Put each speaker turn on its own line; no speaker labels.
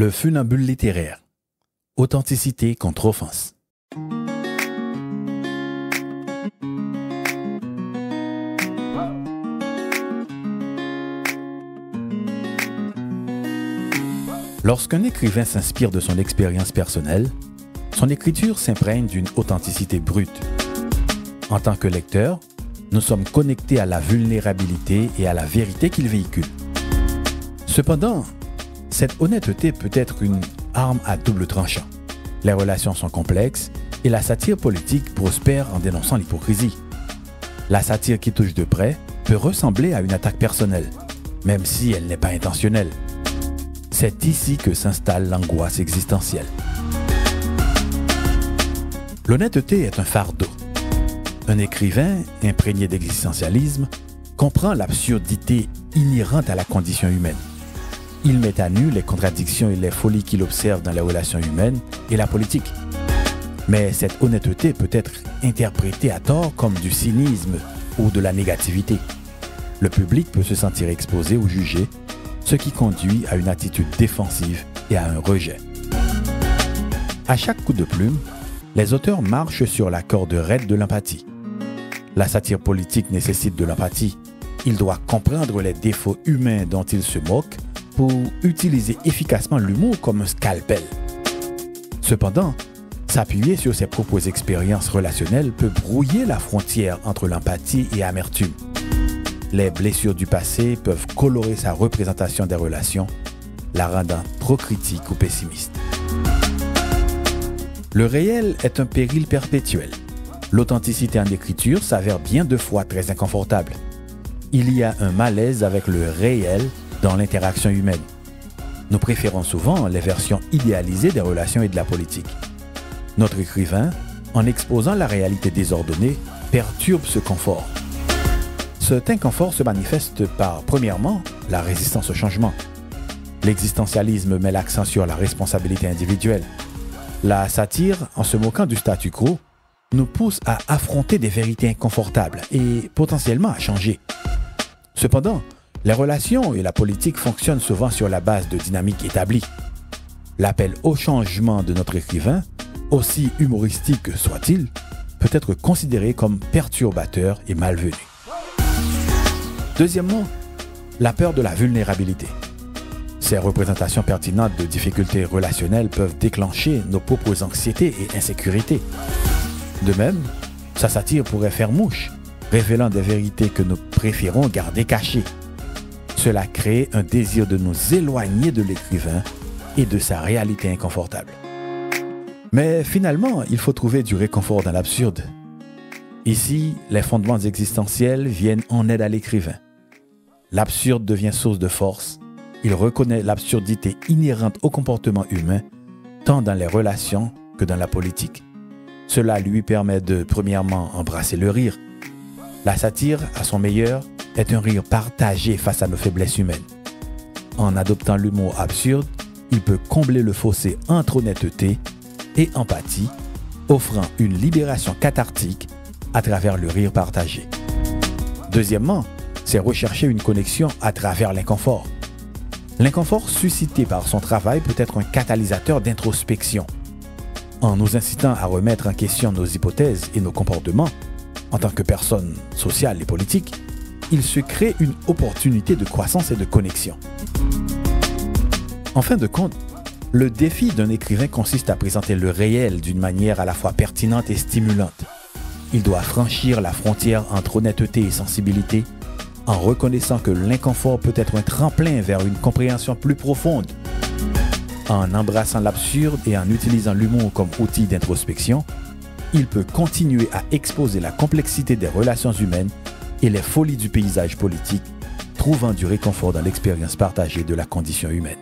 Le funambule littéraire. Authenticité contre offense. Lorsqu'un écrivain s'inspire de son expérience personnelle, son écriture s'imprègne d'une authenticité brute. En tant que lecteur, nous sommes connectés à la vulnérabilité et à la vérité qu'il véhicule. Cependant, cette honnêteté peut être une arme à double tranchant. Les relations sont complexes et la satire politique prospère en dénonçant l'hypocrisie. La satire qui touche de près peut ressembler à une attaque personnelle, même si elle n'est pas intentionnelle. C'est ici que s'installe l'angoisse existentielle. L'honnêteté est un fardeau. Un écrivain, imprégné d'existentialisme, comprend l'absurdité inhérente à la condition humaine. Il met à nu les contradictions et les folies qu'il observe dans les relations humaines et la politique. Mais cette honnêteté peut être interprétée à tort comme du cynisme ou de la négativité. Le public peut se sentir exposé ou jugé, ce qui conduit à une attitude défensive et à un rejet. À chaque coup de plume, les auteurs marchent sur la corde raide de l'empathie. La satire politique nécessite de l'empathie. Il doit comprendre les défauts humains dont il se moque pour utiliser efficacement l'humour comme un scalpel. Cependant, s'appuyer sur ses propres expériences relationnelles peut brouiller la frontière entre l'empathie et l'amertume. Les blessures du passé peuvent colorer sa représentation des relations, la rendant trop critique ou pessimiste. Le réel est un péril perpétuel. L'authenticité en écriture s'avère bien de fois très inconfortable. Il y a un malaise avec le réel dans l'interaction humaine. Nous préférons souvent les versions idéalisées des relations et de la politique. Notre écrivain, en exposant la réalité désordonnée, perturbe ce confort. Cet inconfort se manifeste par, premièrement, la résistance au changement. L'existentialisme met l'accent sur la responsabilité individuelle. La satire, en se moquant du statu quo, nous pousse à affronter des vérités inconfortables et potentiellement à changer. Cependant, les relations et la politique fonctionnent souvent sur la base de dynamiques établies. L'appel au changement de notre écrivain, aussi humoristique soit-il, peut être considéré comme perturbateur et malvenu. Deuxièmement, la peur de la vulnérabilité. Ces représentations pertinentes de difficultés relationnelles peuvent déclencher nos propres anxiétés et insécurités. De même, sa satire pourrait faire mouche, révélant des vérités que nous préférons garder cachées. Cela crée un désir de nous éloigner de l'écrivain et de sa réalité inconfortable. Mais finalement, il faut trouver du réconfort dans l'absurde. Ici, les fondements existentiels viennent en aide à l'écrivain. L'absurde devient source de force. Il reconnaît l'absurdité inhérente au comportement humain, tant dans les relations que dans la politique. Cela lui permet de, premièrement, embrasser le rire. La satire, à son meilleur, est un rire partagé face à nos faiblesses humaines. En adoptant l'humour absurde, il peut combler le fossé entre honnêteté et empathie, offrant une libération cathartique à travers le rire partagé. Deuxièmement, c'est rechercher une connexion à travers l'inconfort. L'inconfort suscité par son travail peut être un catalyseur d'introspection. En nous incitant à remettre en question nos hypothèses et nos comportements, en tant que personnes sociales et politiques, il se crée une opportunité de croissance et de connexion. En fin de compte, le défi d'un écrivain consiste à présenter le réel d'une manière à la fois pertinente et stimulante. Il doit franchir la frontière entre honnêteté et sensibilité en reconnaissant que l'inconfort peut être un tremplin vers une compréhension plus profonde. En embrassant l'absurde et en utilisant l'humour comme outil d'introspection, il peut continuer à exposer la complexité des relations humaines et les folies du paysage politique, trouvant du réconfort dans l'expérience partagée de la condition humaine.